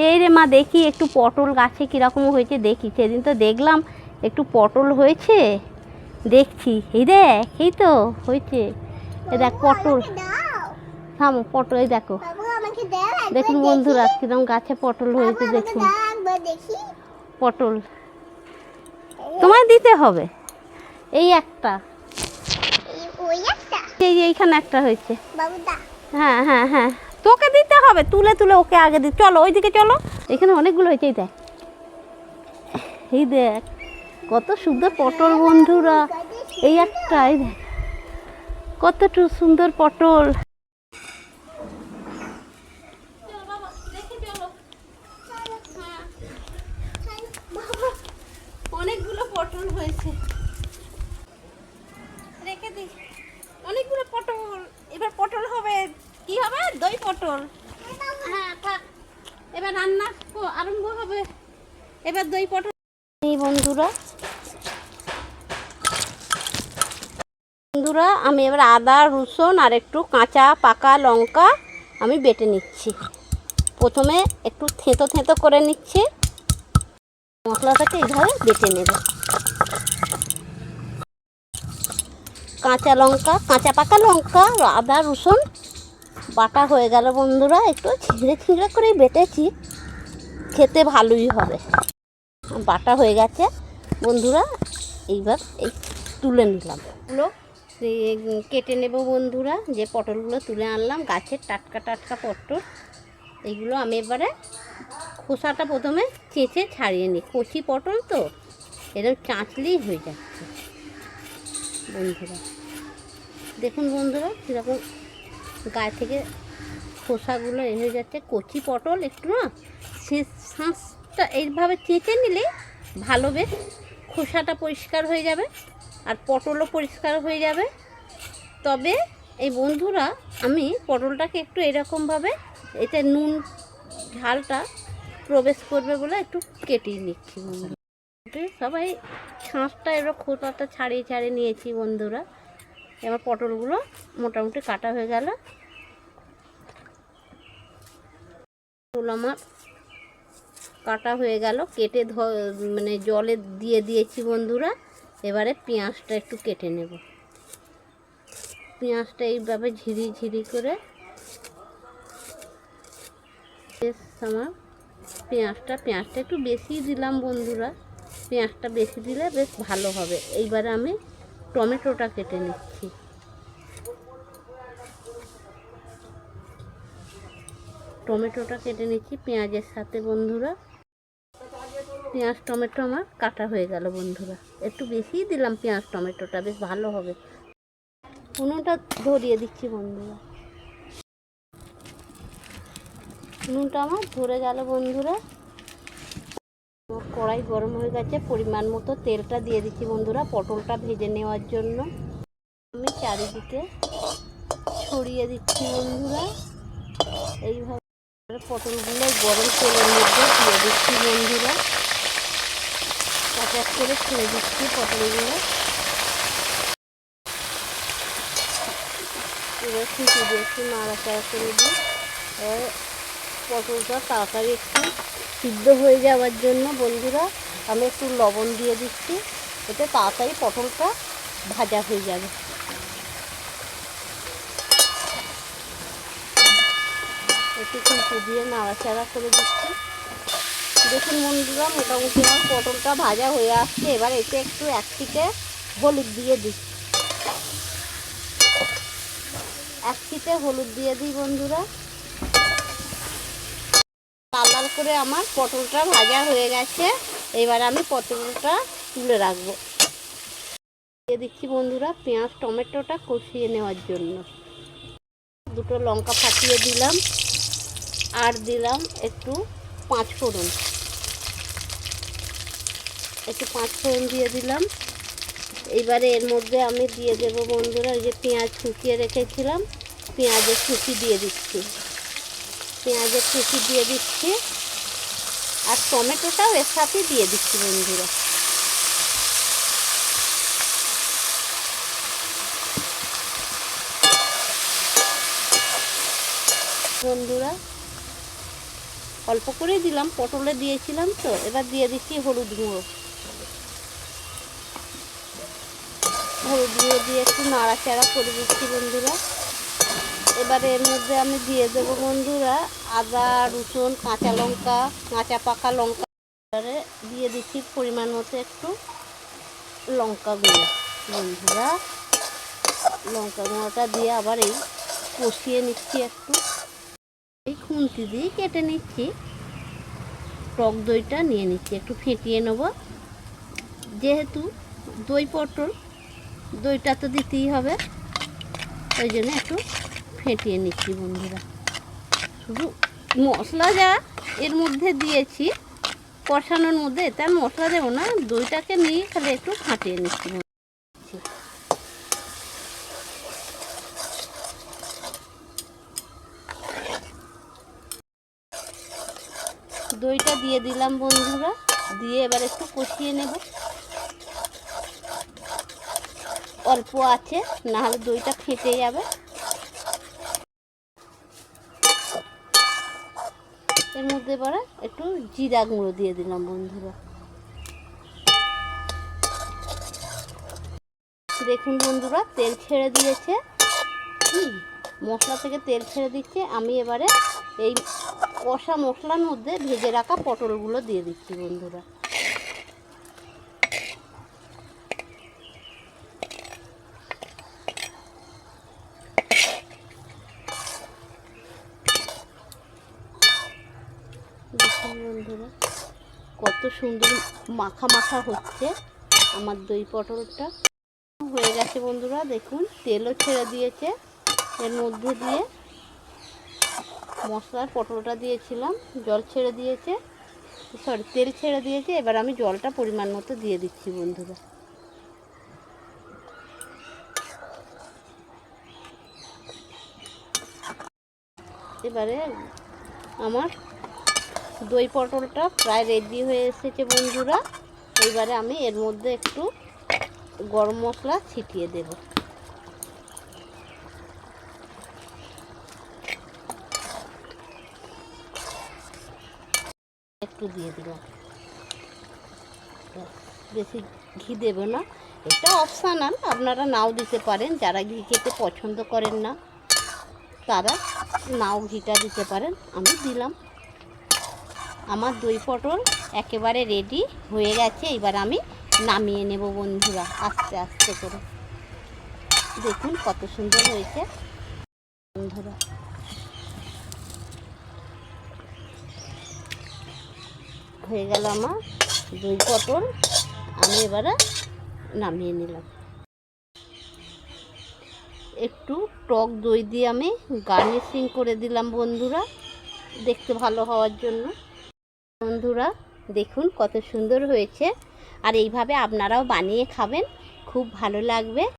এই রে মা, দেখি একটু পটল গাছে কীরকম হয়েছে দেখি। সেদিন তো দেখলাম একটু পটল হয়েছে, দেখছি। এই দেখ, এই তো হয়েছে। এই দেখ পটল, থামো, পটল এই দেখো। দেখুন বন্ধুরা কিরকম গাছে পটল হয়েছে দেখুন। পটল তোমায় দিতে হবে। এই একটা, এই এইখানে একটা হয়েছে। হ্যাঁ হ্যাঁ হ্যাঁ, তোকে দিতে হবে, তুলে তুলে ওকে আগে দি। চলো ওইদিকে চলো, এখানে অনেকগুলো হয়েছে। এই দেখ, এই দেখ কত সুন্দর পটল বন্ধুরা। এই একটা, এই দেখ কত সুন্দর পটল। অনেকগুলো পটল হয়েছে, রেখে দি। অনেকগুলো পটল, এবার পটল হবে, কি হবে? দই পটল। হ্যাঁ থাক, এবার রান্না আরম্ভ হবে। এবার দই পটল। এই বন্ধুরা আমি এবার আদা রসুন আর একটু কাঁচা পাকা লঙ্কা আমি বেটে নিচ্ছি। প্রথমে একটু থেঁতো থেঁতো করে নিচ্ছি, মশলাটাকে এইভাবে বেটে নেব। কাঁচা লঙ্কা, কাঁচা পাকা লঙ্কা, আদা রসুন বাটা হয়ে গেল বন্ধুরা। একটু ছিঁড়ে ছিঁড়ে করেই বেটেছি, খেতে ভালোই হবে। বাটা হয়ে গেছে বন্ধুরা, এইবার এই তুলে নিলাম। এগুলো কেটে নেব বন্ধুরা। যে পটলগুলো তুলে আনলাম গাছের টাটকা টাটকা পটল, এইগুলো আমি এবারে খোসাটা প্রথমে চেঁচে ছাড়িয়ে নিই। কচি পটল তো এরকম চাঁচলেই হয়ে যাচ্ছে বন্ধুরা। দেখুন বন্ধুরা কীরকম গায়ে থেকে খোসাগুলো হয়ে যাচ্ছে। কচি পটল একটু না শাঁসটা এইভাবে চেঁচে নিলে ভালো, বেশ খোসাটা পরিষ্কার হয়ে যাবে আর পটলও পরিষ্কার হয়ে যাবে। তবে এই বন্ধুরা আমি পটলটাকে একটু এরকমভাবে, এতে নুন ঝালটা প্রবেশ করবে বলে একটু কেটে নিচ্ছি বন্ধুরা। সবাই শাঁসটা এবার খোসাটা ছাড়িয়ে ছাড়িয়ে নিয়েছি বন্ধুরা। এবার পটলগুলো মোটামুটি কাটা হয়ে গেল। আমার কাটা হয়ে গেল, কেটে মানে জলে দিয়ে দিয়েছি বন্ধুরা। এবারে পেঁয়াজটা একটু কেটে নেব। পেঁয়াজটা এইভাবে ঝিরি ঝিরি করে, আমার পেঁয়াজটা একটু বেশি দিলাম বন্ধুরা। পেঁয়াজটা বেশি দিলে বেশ ভালো হবে। এইবারে আমি টমেটোটা কেটে নিচ্ছি। টমেটোটা কেটে নিচ্ছি পেঁয়াজের সাথে বন্ধুরা। পেঁয়াজ টমেটো আমার কাটা হয়ে গেল বন্ধুরা। একটু বেশিই দিলাম পেঁয়াজ টমেটোটা, বেশ ভালো হবে। উনুনটা ধরিয়ে দিচ্ছি বন্ধুরা। উনুনটা আমার ধরে গেল বন্ধুরা। কড়াই গরম হয়ে গেছে, পরিমাণ মতো তেলটা দিয়ে দিচ্ছি বন্ধুরা পটলটা ভেজে নেওয়ার জন্য। আমি চারিদিকে ছড়িয়ে দিচ্ছি বন্ধুরা। এইভাবে পটলগুলো গরম তেলের মধ্যে দিয়ে দিচ্ছি বন্ধুরা। এক এক করে ছেড়ে দিচ্ছি পটলগুলো। এবার খুঁটি দিয়ে একটু নাড়াচাড়া করে দিই। পটলটা তাড়াতাড়ি একটু সিদ্ধ হয়ে যাওয়ার জন্য বন্ধুরা আমি একটু লবণ দিয়ে দিচ্ছি, এতে তাড়াতাড়ি পটলটা ভাজা হয়ে যাবে। একটু খুঁটি দিয়ে নাড়াচাড়া করে দিচ্ছি। দেখুন বন্ধুরা মোটামুটি আমার পটলটা ভাজা হয়ে আসছে। এবার এতে একটু এক চিটে হলুদ দিয়ে দিই, এক চিটে হলুদ দিয়ে দিই বন্ধুরা। লাল লাল করে আমার পটলটা ভাজা হয়ে গেছে। এবার আমি পটলটা তুলে রাখবো। দিয়ে দিচ্ছি বন্ধুরা পেঁয়াজ টমেটোটা কষিয়ে নেওয়ার জন্য। দুটো লঙ্কা ফাটিয়ে দিলাম আর দিলাম একটু পাঁচফোড়ন, দিয়ে দিলাম। এইবারে এর মধ্যে আমি দিয়ে দেব বন্ধুরা ওই যে পেঁয়াজ কুচিয়ে রেখেছিলাম, পেঁয়াজের কুচি দিয়ে দিচ্ছি। আর টমেটোটাও এর সাথে দিয়ে দিচ্ছি বন্ধুরা। অল্প করেই দিলাম, পটলে দিয়েছিলাম তো। এবার দিয়ে দিচ্ছি হলুদ গুঁড়ো। হলুদ গুঁড়ো দিয়ে একটু নাড়াচাড়া করে দিচ্ছি বন্ধুরা। এবারে এর মধ্যে আমি দিয়ে দেবো বন্ধুরা আদা, রসুন, কাঁচা লঙ্কা, কাঁচা পাকা লঙ্কা। এবারে দিয়ে দিচ্ছি পরিমাণ মতো একটু লঙ্কা গুঁড়ো বন্ধুরা। লঙ্কা গুঁড়োটা দিয়ে আবার এই কষিয়ে নিচ্ছি একটু। এই খুন্তি দিয়ে কেটে নিচ্ছি। টক দইটা নিয়ে নিচ্ছি, একটু ফেটিয়ে নেব। যেহেতু দই পটল, দইটা তো দিতেই হবে, ওই জন্য একটু ফেটিয়ে নিচ্ছি বন্ধুরা। শুধু মশলা যা এর মধ্যে দিয়েছি কষানোর মধ্যে, এতে আর মশলা দেবো না, দইটাকে নিয়ে খালি একটু ফাটিয়ে নিচ্ছি। দইটা দিয়ে দিলাম বন্ধুরা, দিয়ে এবার একটু কষিয়ে নেব অল্প আছে, নাহলে দইটা ফেটে যাবে। এর মধ্যে এবার একটু জিরা গুঁড়ো দিয়ে দিলাম বন্ধুরা। দেখুন বন্ধুরা তেল ছেড়ে দিয়েছে, মশলা থেকে তেল ছেড়ে দিচ্ছে। আমি এবারে এই কষা মশলার মধ্যে ভেজে রাখা পটলগুলো দিয়ে দিচ্ছি বন্ধুরা। দেখুন বন্ধুরা কত সুন্দর মাখা মাখা হচ্ছে আমার দই পটলটা। হয়ে গেছে বন্ধুরা, দেখুন তেলও ছেড়ে দিয়েছে। এর মধ্যে দিয়ে মশলার পটলটা দিয়েছিলাম, জল ছেড়ে দিয়েছে, সরি তেল ছেড়ে দিয়েছে। এবার আমি জলটা পরিমাণ মতো দিয়ে দিচ্ছি বন্ধুরা। এবারে আমার দই পটলটা প্রায় রেডি হয়ে এসেছে বন্ধুরা। এবারে আমি এর মধ্যে একটু গরম মশলা ছিটিয়ে দেব। একটু দিয়ে দিলাম, বেশি ঘি দেব না, এটা অপশনাল, আপনারা নাও দিতে পারেন। যারা ঘি খেতে পছন্দ করেন না তারা নাও ঘিটা দিতে পারেন, আমি দিলাম। আমার দই পটল একেবারে রেডি হয়ে গেছে। এবার আমি নামিয়ে নেব বন্ধুরা আস্তে আস্তে করে। দেখুন কত সুন্দর হয়েছে বন্ধুরা। হয়ে গেল আমার দই পটল, আমি এবারে নামিয়ে নিলাম। একটু টক দই দিয়ে আমি গার্নিশিং করে দিলাম বন্ধুরা, দেখতে ভালো হওয়ার জন্য। বন্ধুরা দেখুন কত সুন্দর হয়েছে, আর এইভাবে আপনারাও বানিয়ে খাবেন, খুব ভালো লাগবে।